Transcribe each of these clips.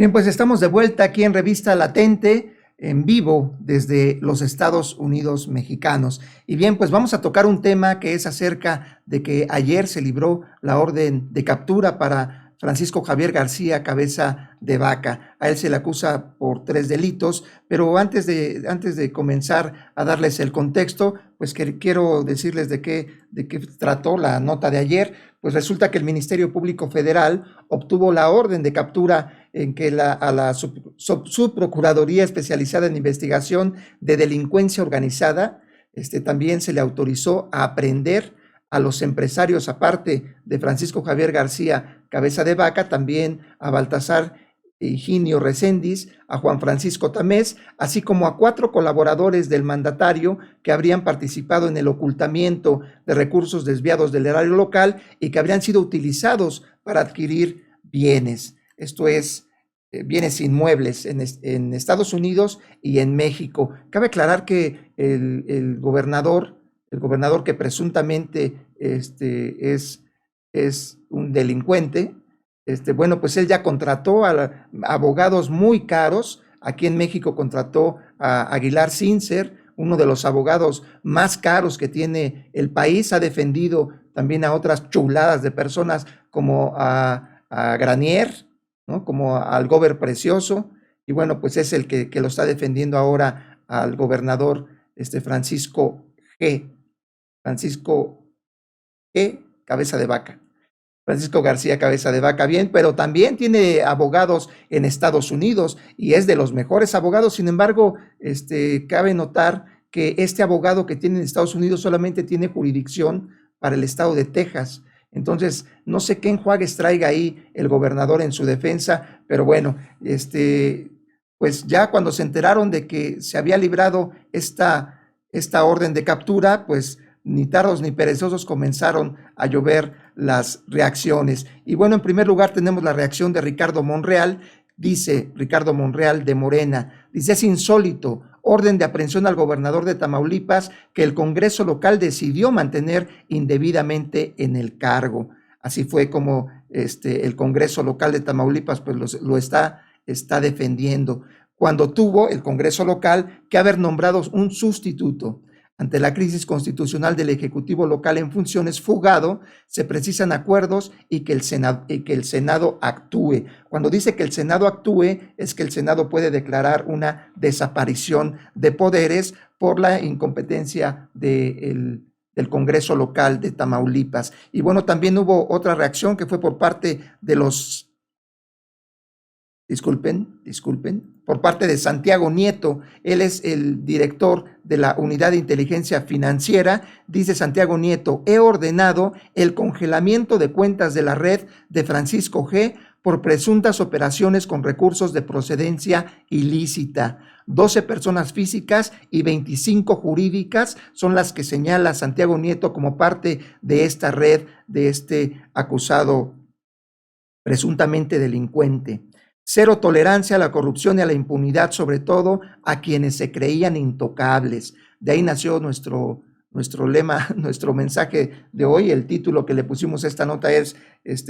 Bien, pues estamos de vuelta aquí en Revista Latente, en vivo desde los Estados Unidos mexicanos. Y bien, pues vamos a tocar un tema que es acerca de que ayer se libró la orden de captura para Francisco Javier García Cabeza de Vaca. A él se le acusa por 3 delitos, pero antes de comenzar a darles el contexto, pues quiero decirles de qué trató la nota de ayer. Pues resulta que el Ministerio Público Federal obtuvo la orden de captura en que a la Subprocuraduría Especializada en Investigación de Delincuencia Organizada también se le autorizó a apreender a los empresarios, aparte de Francisco Javier García Cabeza de Vaca, también a Baltasar Higinio Recendis, a Juan Francisco Tamés, así como a 4 colaboradores del mandatario que habrían participado en el ocultamiento de recursos desviados del erario local y que habrían sido utilizados para adquirir bienes. Esto es, bienes inmuebles en Estados Unidos y en México. Cabe aclarar que el gobernador que presuntamente es un delincuente, bueno, pues él ya contrató a abogados muy caros. Aquí en México contrató a Aguilar Sincer, uno de los abogados más caros que tiene el país. Ha defendido también a otras chuladas de personas como a Granier, ¿no? Como al Gober Precioso. Y bueno, pues es el que lo está defendiendo ahora al gobernador Francisco G. Cabeza de Vaca. Francisco García Cabeza de Vaca, bien, pero también tiene abogados en Estados Unidos y es de los mejores abogados. Sin embargo, cabe notar que este abogado que tiene en Estados Unidos solamente tiene jurisdicción para el estado de Texas. Entonces, no sé qué enjuagues traiga ahí el gobernador en su defensa, pero bueno, pues ya cuando se enteraron de que se había librado esta orden de captura, pues ni tardos ni perezosos comenzaron a llover las reacciones. Y bueno, en primer lugar tenemos la reacción de Ricardo Monreal. Dice Ricardo Monreal de Morena, dice: es insólito, orden de aprehensión al gobernador de Tamaulipas que el Congreso local decidió mantener indebidamente en el cargo. Así fue como el Congreso local de Tamaulipas pues lo está defendiendo, cuando tuvo el Congreso local que haber nombrado un sustituto. Ante la crisis constitucional del Ejecutivo local en funciones fugado, se precisan acuerdos y que el Senado actúe. Cuando dice que el Senado actúe, es que el Senado puede declarar una desaparición de poderes por la incompetencia del Congreso local de Tamaulipas. Y bueno, también hubo otra reacción que fue por parte de los... Disculpen, por parte de Santiago Nieto. Él es el director de la Unidad de Inteligencia Financiera. Dice Santiago Nieto: he ordenado el congelamiento de cuentas de la red de Francisco G. por presuntas operaciones con recursos de procedencia ilícita. 12 personas físicas y 25 jurídicas son las que señala Santiago Nieto como parte de esta red, de este acusado presuntamente delincuente. Cero tolerancia a la corrupción y a la impunidad, sobre todo a quienes se creían intocables. De ahí nació nuestro lema, nuestro mensaje de hoy. El título que le pusimos a esta nota es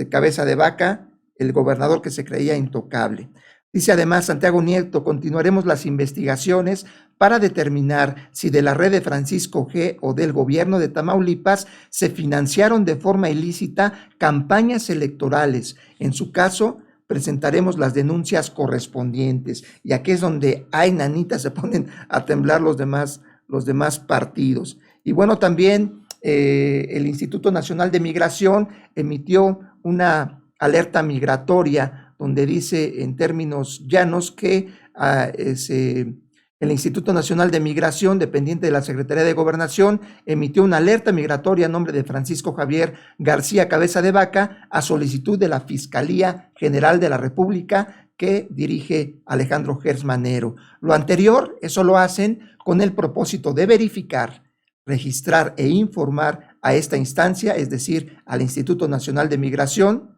Cabeza de Vaca, el gobernador que se creía intocable. Dice además Santiago Nieto: continuaremos las investigaciones para determinar si de la red de Francisco G. o del gobierno de Tamaulipas se financiaron de forma ilícita campañas electorales. En su caso, presentaremos las denuncias correspondientes. Y aquí es donde, ay, nanita, se ponen a temblar los demás partidos. Y bueno, también el Instituto Nacional de Migración emitió una alerta migratoria donde dice en términos llanos que el Instituto Nacional de Migración, dependiente de la Secretaría de Gobernación, emitió una alerta migratoria a nombre de Francisco Javier García Cabeza de Vaca a solicitud de la Fiscalía General de la República que dirige Alejandro Gertz Manero. Lo anterior, eso lo hacen con el propósito de verificar, registrar e informar a esta instancia, es decir, al Instituto Nacional de Migración,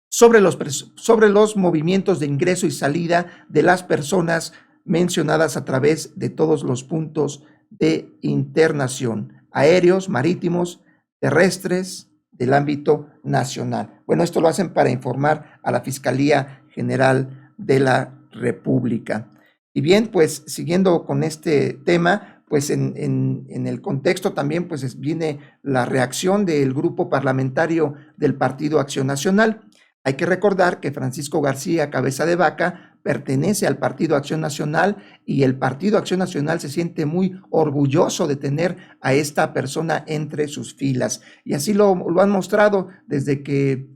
sobre los movimientos de ingreso y salida de las personas mencionadas a través de todos los puntos de internación, aéreos, marítimos, terrestres, del ámbito nacional. Bueno, esto lo hacen para informar a la Fiscalía General de la República. Y bien, pues siguiendo con este tema, pues en el contexto también pues viene la reacción del grupo parlamentario del Partido Acción Nacional. Hay que recordar que Francisco García Cabeza de Vaca pertenece al Partido Acción Nacional y el Partido Acción Nacional se siente muy orgulloso de tener a esta persona entre sus filas. Y así lo han mostrado desde que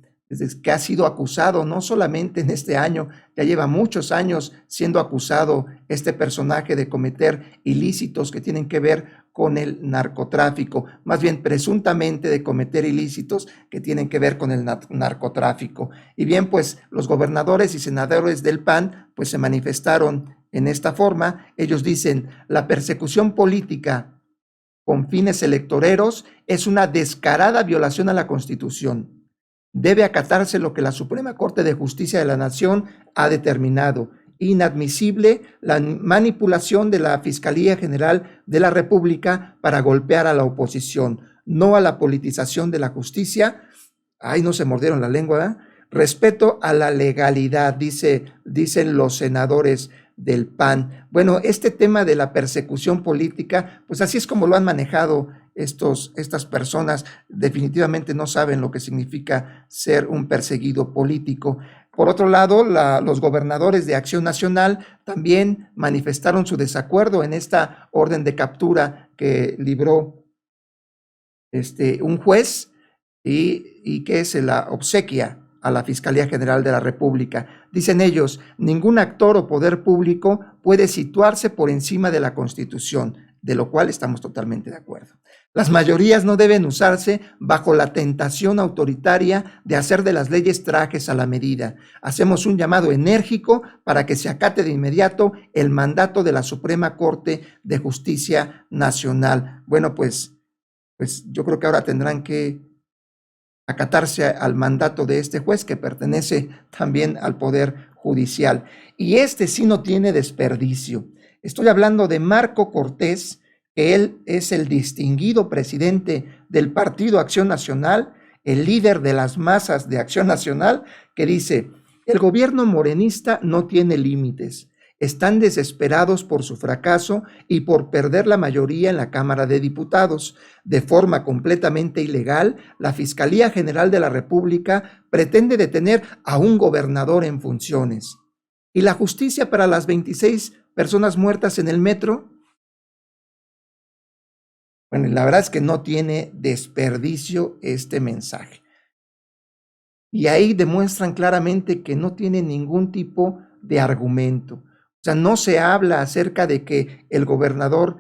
ha sido acusado, no solamente en este año, ya lleva muchos años siendo acusado este personaje de cometer ilícitos que tienen que ver con el narcotráfico, más bien presuntamente de cometer ilícitos que tienen que ver con el narcotráfico. Y bien, pues los gobernadores y senadores del PAN pues se manifestaron en esta forma. Ellos dicen: la persecución política con fines electoreros es una descarada violación a la Constitución. Debe acatarse lo que la Suprema Corte de Justicia de la Nación ha determinado. Inadmisible la manipulación de la Fiscalía General de la República para golpear a la oposición. No a la politización de la justicia. Ay, no se mordieron la lengua, ¿eh? Respeto a la legalidad, dicen los senadores del PAN. Bueno, este tema de la persecución política, pues así es como lo han manejado estas personas. Definitivamente no saben lo que significa ser un perseguido político. Por otro lado, los gobernadores de Acción Nacional también manifestaron su desacuerdo en esta orden de captura que libró un juez y que se la obsequia a la Fiscalía General de la República. Dicen ellos: ningún actor o poder público puede situarse por encima de la Constitución, de lo cual estamos totalmente de acuerdo. Las mayorías no deben usarse bajo la tentación autoritaria de hacer de las leyes trajes a la medida. Hacemos un llamado enérgico para que se acate de inmediato el mandato de la Suprema Corte de Justicia Nacional. Bueno, pues yo creo que ahora tendrán que acatarse al mandato de este juez que pertenece también al Poder Judicial. Y este sí no tiene desperdicio. Estoy hablando de Marco Cortés. Él es el distinguido presidente del Partido Acción Nacional, el líder de las masas de Acción Nacional, que dice: el gobierno morenista no tiene límites. Están desesperados por su fracaso y por perder la mayoría en la Cámara de Diputados. De forma completamente ilegal, la Fiscalía General de la República pretende detener a un gobernador en funciones. ¿Y la justicia para las 26 personas muertas en el metro? Bueno, la verdad es que no tiene desperdicio este mensaje. Y ahí demuestran claramente que no tiene ningún tipo de argumento. O sea, no se habla acerca de que el gobernador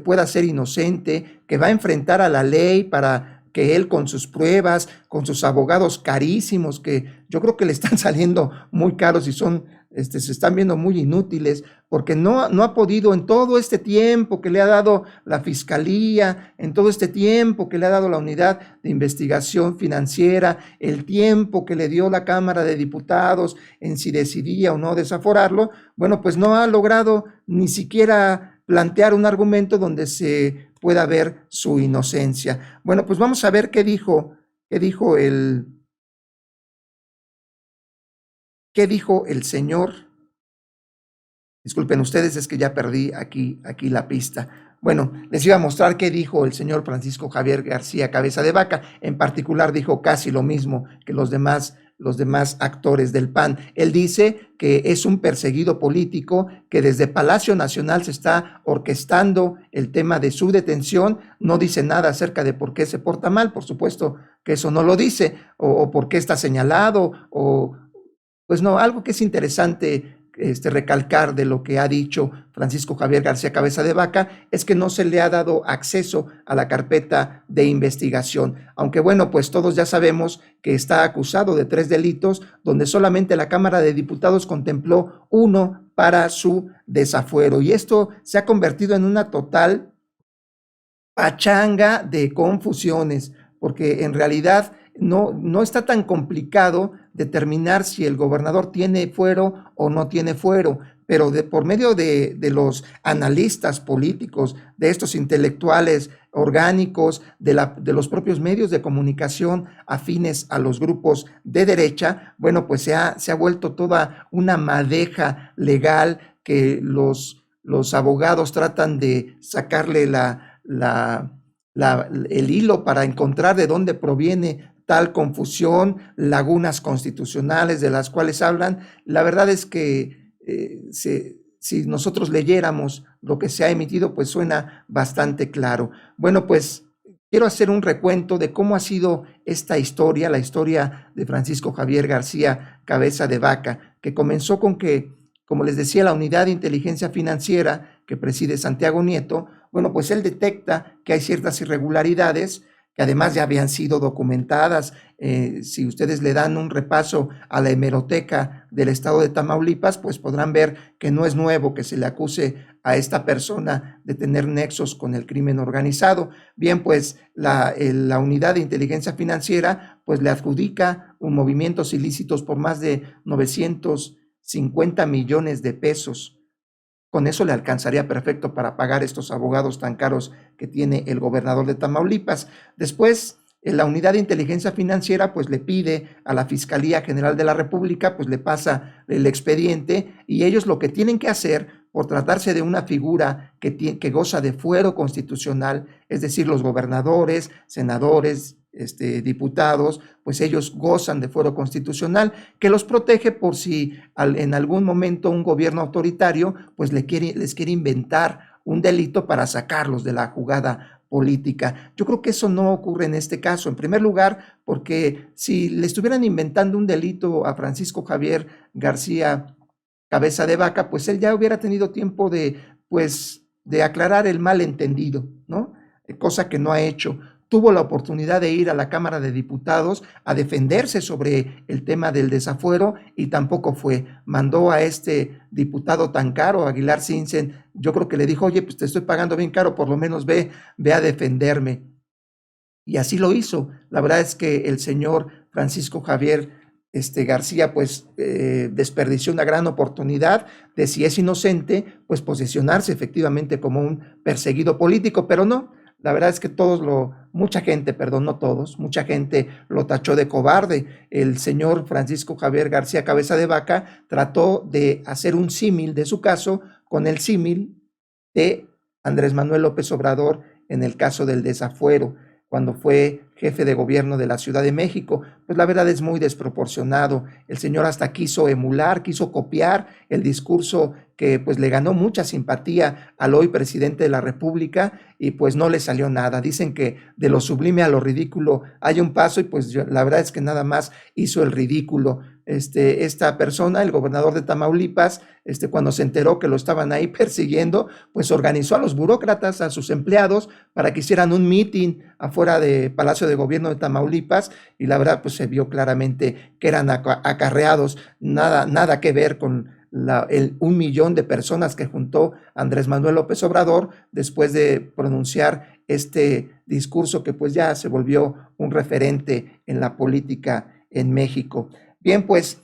pueda ser inocente, que va a enfrentar a la ley para que él con sus pruebas, con sus abogados carísimos, que yo creo que le están saliendo muy caros y se están viendo muy inútiles, porque no ha podido en todo este tiempo que le ha dado la Fiscalía, en todo este tiempo que le ha dado la Unidad de Investigación Financiera, el tiempo que le dio la Cámara de Diputados en si decidía o no desaforarlo. Bueno, pues no ha logrado ni siquiera plantear un argumento donde se pueda ver su inocencia. Bueno, pues vamos a ver qué dijo el señor. Disculpen ustedes, es que ya perdí aquí la pista. Bueno, les iba a mostrar qué dijo el señor Francisco Javier García Cabeza de Vaca. En particular dijo casi lo mismo que los demás actores del PAN. Él dice que es un perseguido político, que desde Palacio Nacional se está orquestando el tema de su detención. No dice nada acerca de por qué se porta mal, por supuesto que eso no lo dice, o por qué está señalado, o pues no, algo que es interesante recalcar de lo que ha dicho Francisco Javier García Cabeza de Vaca es que no se le ha dado acceso a la carpeta de investigación, aunque bueno, pues todos ya sabemos que está acusado de 3 delitos, donde solamente la Cámara de Diputados contempló 1 para su desafuero, y esto se ha convertido en una total pachanga de confusiones, porque en realidad no está tan complicado determinar si el gobernador tiene fuero o no tiene fuero, pero por medio de los analistas políticos, de estos intelectuales orgánicos, de los propios medios de comunicación afines a los grupos de derecha, bueno, pues se ha vuelto toda una madeja legal que los abogados tratan de sacarle el hilo para encontrar de dónde proviene tal confusión, lagunas constitucionales de las cuales hablan. La verdad es que si nosotros leyéramos lo que se ha emitido, pues suena bastante claro. Bueno, pues quiero hacer un recuento de cómo ha sido esta historia, la historia de Francisco Javier García Cabeza de Vaca, que comenzó con que, como les decía, la unidad de inteligencia financiera que preside Santiago Nieto, bueno, pues él detecta que hay ciertas irregularidades que además ya habían sido documentadas. Si ustedes le dan un repaso a la hemeroteca del estado de Tamaulipas, pues podrán ver que no es nuevo que se le acuse a esta persona de tener nexos con el crimen organizado. Bien, pues la unidad de inteligencia financiera pues le adjudica un movimientos ilícitos por más de 950 millones de pesos. Con eso le alcanzaría perfecto para pagar estos abogados tan caros que tiene el gobernador de Tamaulipas. Después, la unidad de inteligencia financiera pues le pide a la Fiscalía General de la República, pues le pasa el expediente y ellos lo que tienen que hacer, por tratarse de una figura que goza de fuero constitucional, es decir, los gobernadores, senadores, diputados, pues ellos gozan de fuero constitucional que los protege por si en algún momento un gobierno autoritario pues les quiere inventar un delito para sacarlos de la jugada política. Yo creo que eso no ocurre en este caso. En primer lugar, porque si le estuvieran inventando un delito a Francisco Javier García Cabeza de Vaca, pues él ya hubiera tenido tiempo de aclarar el malentendido, ¿no? Cosa que no ha hecho. Tuvo la oportunidad de ir a la Cámara de Diputados a defenderse sobre el tema del desafuero y tampoco fue. Mandó a este diputado tan caro, Aguilar Sinsen, yo creo que le dijo, oye, pues te estoy pagando bien caro, por lo menos ve a defenderme. Y así lo hizo. La verdad es que el señor Francisco Javier García pues desperdició una gran oportunidad de, si es inocente, pues posicionarse efectivamente como un perseguido político, pero no. La verdad es que mucha gente lo tachó de cobarde. El señor Francisco Javier García Cabeza de Vaca trató de hacer un símil de su caso con el símil de Andrés Manuel López Obrador en el caso del desafuero, cuando fue jefe de gobierno de la Ciudad de México. Pues la verdad es muy desproporcionado. El señor hasta quiso copiar el discurso que pues le ganó mucha simpatía al hoy presidente de la República y pues no le salió nada. Dicen que de lo sublime a lo ridículo hay un paso y pues la verdad es que nada más hizo el ridículo. Esta persona, el gobernador de Tamaulipas, cuando se enteró que lo estaban ahí persiguiendo, pues organizó a los burócratas, a sus empleados, para que hicieran un meeting afuera de Palacio de Gobierno de Tamaulipas y la verdad pues se vio claramente que eran acarreados, nada que ver con el 1 millón de personas que juntó Andrés Manuel López Obrador después de pronunciar este discurso que pues ya se volvió un referente en la política en México. Bien, pues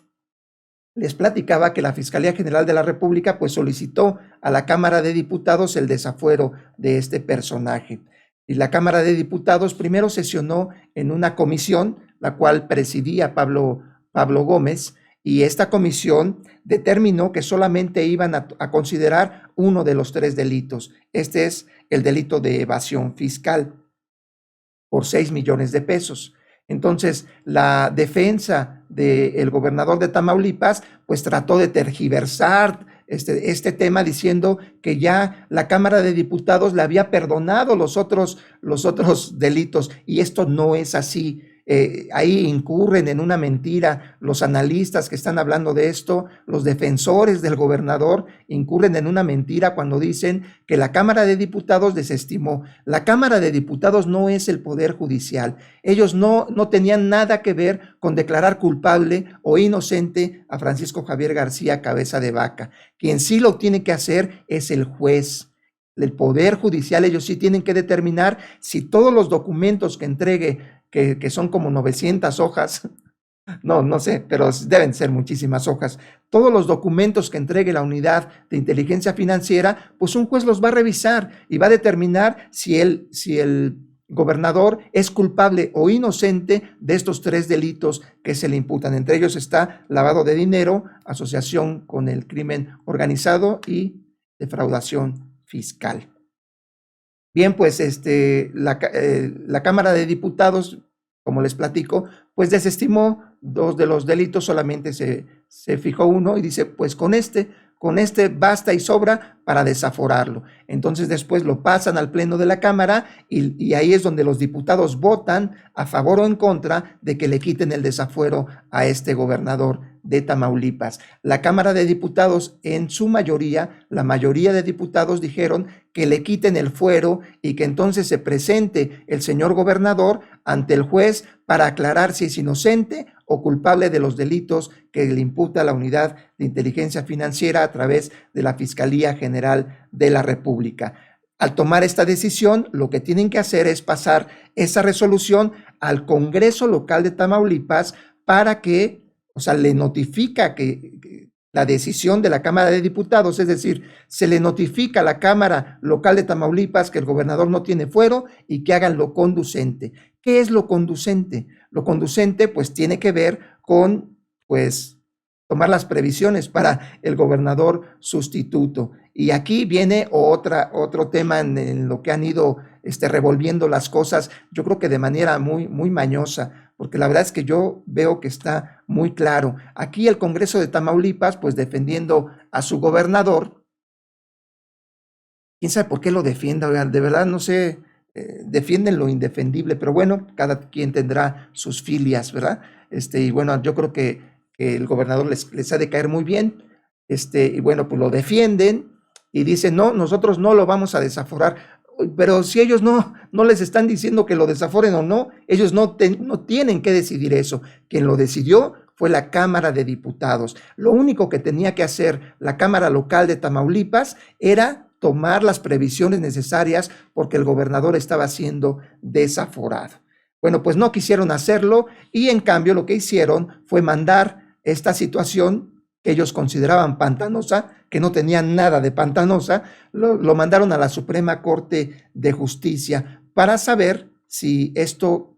les platicaba que la Fiscalía General de la República pues solicitó a la Cámara de Diputados el desafuero de este personaje. Y la Cámara de Diputados primero sesionó en una comisión, la cual presidía Pablo Gómez, y esta comisión determinó que solamente iban a considerar uno de los 3 delitos. Este es el delito de evasión fiscal por 6 millones de pesos. Entonces, la defensa del gobernador de Tamaulipas, pues trató de tergiversar este tema diciendo que ya la Cámara de Diputados le había perdonado los otros delitos, y esto no es así. Ahí incurren en una mentira los analistas que están hablando de esto, los defensores del gobernador incurren en una mentira cuando dicen que la Cámara de Diputados desestimó. La Cámara de Diputados no es el Poder Judicial. Ellos no tenían nada que ver con declarar culpable o inocente a Francisco Javier García Cabeza de Vaca. Quien sí lo tiene que hacer es el juez. El Poder Judicial, ellos sí tienen que determinar si todos los documentos que entregue, que son como 900 hojas, No, no sé, pero deben ser muchísimas hojas. Todos los documentos que entregue la unidad de inteligencia financiera, pues un juez los va a revisar y va a determinar si el gobernador es culpable o inocente de estos 3 delitos que se le imputan. Entre ellos está lavado de dinero, asociación con el crimen organizado y defraudación fiscal. Bien, pues la Cámara de Diputados, como les platico, pues desestimó 2 de los delitos, solamente se fijó uno y dice, pues con este basta y sobra para desaforarlo. Entonces después lo pasan al Pleno de la Cámara y ahí es donde los diputados votan a favor o en contra de que le quiten el desafuero a este gobernador de Tamaulipas. La Cámara de Diputados, en su mayoría, la mayoría de diputados dijeron que le quiten el fuero y que entonces se presente el señor gobernador ante el juez para aclarar si es inocente o culpable de los delitos que le imputa la Unidad de Inteligencia Financiera a través de la Fiscalía General de la República. Al tomar esta decisión, lo que tienen que hacer es pasar esa resolución al Congreso local de Tamaulipas para que, o sea, le notifica que la decisión de la Cámara de Diputados, es decir, se le notifica a la Cámara local de Tamaulipas que el gobernador no tiene fuero y que hagan lo conducente. ¿Qué es lo conducente? Lo conducente, pues, tiene que ver con, pues, tomar las previsiones para el gobernador sustituto. Y aquí viene otro tema en lo que han ido revolviendo las cosas, yo creo que de manera muy, muy mañosa, porque la verdad es que yo veo que está muy claro. Aquí el Congreso de Tamaulipas, pues defendiendo a su gobernador, quién sabe por qué lo defienda, oigan, de verdad no sé, defienden lo indefendible, pero bueno, cada quien tendrá sus filias, ¿verdad? Y bueno, yo creo que el gobernador les ha de caer muy bien, y bueno, pues lo defienden y dicen, no, nosotros no lo vamos a desaforar, pero si ellos no les están diciendo que lo desaforen o no, ellos no tienen que decidir eso. Quien lo decidió fue la Cámara de Diputados. Lo único que tenía que hacer la Cámara local de Tamaulipas era tomar las previsiones necesarias porque el gobernador estaba siendo desaforado. Bueno, pues no quisieron hacerlo y en cambio lo que hicieron fue mandar esta situación que ellos consideraban pantanosa, que no tenían nada de pantanosa, lo mandaron a la Suprema Corte de Justicia para saber si esto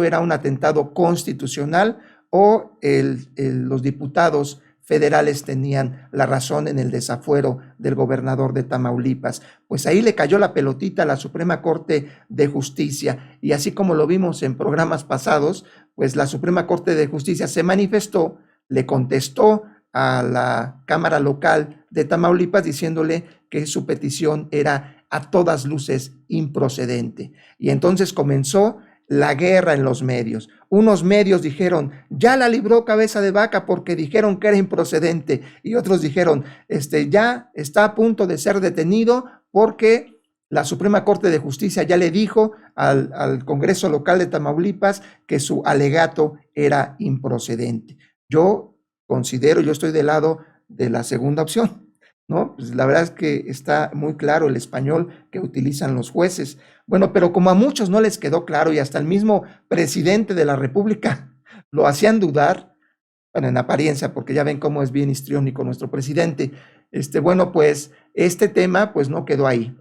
era un atentado constitucional o los diputados federales tenían la razón en el desafuero del gobernador de Tamaulipas. Pues ahí le cayó la pelotita a la Suprema Corte de Justicia y así como lo vimos en programas pasados, pues la Suprema Corte de Justicia se manifestó, le contestó a la Cámara local de Tamaulipas diciéndole que su petición era a todas luces improcedente. Y entonces comenzó la guerra en los medios. Unos medios dijeron, ya la libró Cabeza de Vaca porque dijeron que era improcedente. Y otros dijeron, ya está a punto de ser detenido porque la Suprema Corte de Justicia ya le dijo al Congreso local de Tamaulipas que su alegato era improcedente. Yo estoy del lado de la segunda opción, ¿no? Pues la verdad es que está muy claro el español que utilizan los jueces. Bueno, pero como a muchos no les quedó claro y hasta el mismo presidente de la República lo hacían dudar, bueno, en apariencia, porque ya ven cómo es bien histriónico nuestro presidente, bueno, pues este tema pues no quedó ahí.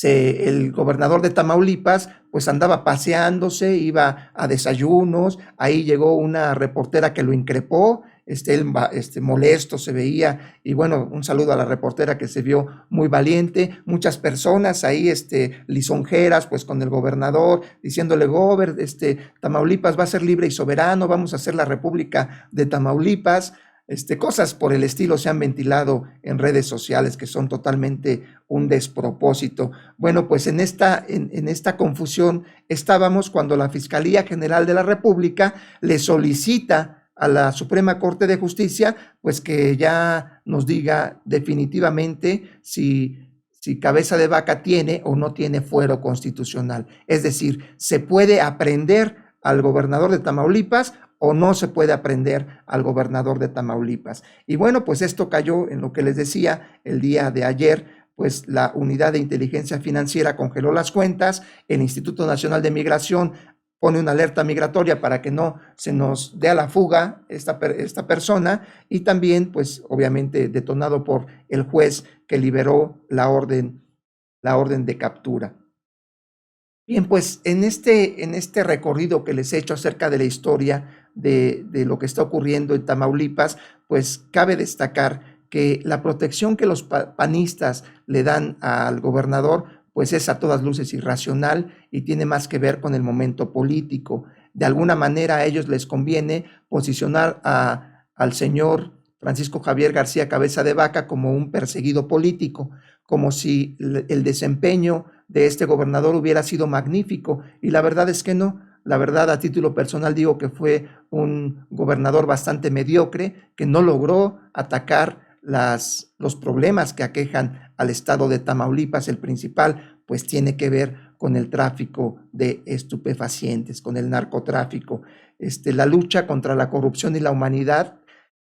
El gobernador de Tamaulipas pues andaba paseándose, iba a desayunos, ahí llegó una reportera que lo increpó, él molesto se veía, y bueno, un saludo a la reportera que se vio muy valiente, muchas personas ahí lisonjeras pues con el gobernador, diciéndole, Tamaulipas va a ser libre y soberano, vamos a hacer la República de Tamaulipas. Cosas por el estilo se han ventilado en redes sociales que son totalmente un despropósito. Bueno, pues en esta confusión estábamos cuando la Fiscalía General de la República le solicita a la Suprema Corte de Justicia, pues que ya nos diga definitivamente si Cabeza de Vaca tiene o no tiene fuero constitucional. Es decir, ¿se puede aprehender al gobernador de Tamaulipas o no se puede aprehender al gobernador de Tamaulipas? Y bueno, pues esto cayó en lo que les decía el día de ayer, pues la Unidad de Inteligencia Financiera congeló las cuentas, el Instituto Nacional de Migración pone una alerta migratoria para que no se nos dé a la fuga esta persona, y también, pues, obviamente detonado por el juez que liberó la orden de captura. Bien, pues en este recorrido que les he hecho acerca de la historia de lo que está ocurriendo en Tamaulipas, pues cabe destacar que la protección que los panistas le dan al gobernador, pues es a todas luces irracional y tiene más que ver con el momento político. De alguna manera a ellos les conviene posicionar al señor Francisco Javier García Cabeza de Vaca como un perseguido político, como si el desempeño de este gobernador hubiera sido magnífico, y la verdad es que no. La verdad, a título personal digo que fue un gobernador bastante mediocre, que no logró atacar los problemas que aquejan al estado de Tamaulipas. El principal pues tiene que ver con el tráfico de estupefacientes, con el narcotráfico, la lucha contra la corrupción y la humanidad,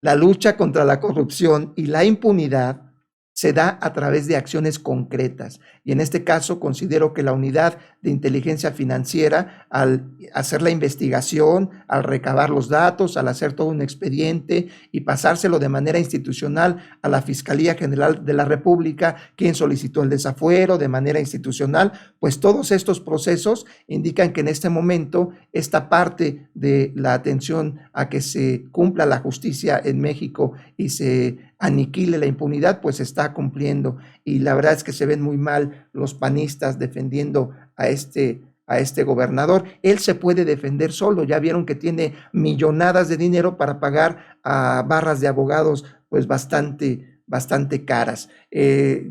la lucha contra la corrupción y la impunidad se da a través de acciones concretas. Y en este caso considero que la unidad de inteligencia financiera, al hacer la investigación, al recabar los datos, al hacer todo un expediente y pasárselo de manera institucional a la Fiscalía General de la República, quien solicitó el desafuero de manera institucional, pues todos estos procesos indican que en este momento esta parte de la atención a que se cumpla la justicia en México y se aniquile la impunidad, pues está cumpliendo. Y la verdad es que se ven muy mal los panistas defendiendo a este gobernador. Él se puede defender solo. Ya vieron que tiene millonadas de dinero para pagar a barras de abogados pues bastante caras.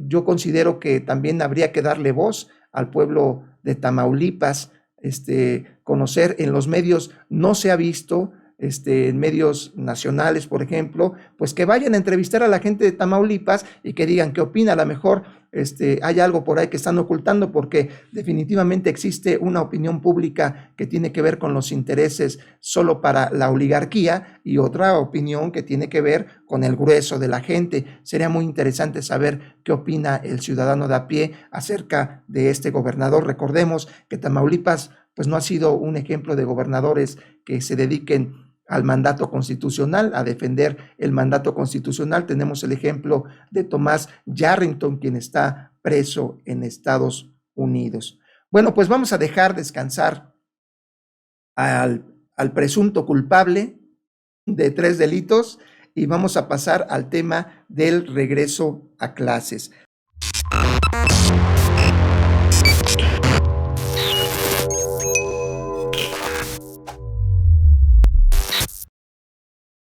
Yo considero que también habría que darle voz al pueblo de Tamaulipas. Conocer en los medios no se ha visto, en medios nacionales, por ejemplo, pues que vayan a entrevistar a la gente de Tamaulipas y que digan qué opina. A lo mejor hay algo por ahí que están ocultando, porque definitivamente existe una opinión pública que tiene que ver con los intereses solo para la oligarquía y otra opinión que tiene que ver con el grueso de la gente. Sería muy interesante saber qué opina el ciudadano de a pie acerca de este gobernador. Recordemos que Tamaulipas pues no ha sido un ejemplo de gobernadores que se dediquen al mandato constitucional, a defender el mandato constitucional. Tenemos el ejemplo de Tomás Yarrington, quien está preso en Estados Unidos. Bueno, pues vamos a dejar descansar al presunto culpable de 3 delitos y vamos a pasar al tema del regreso a clases.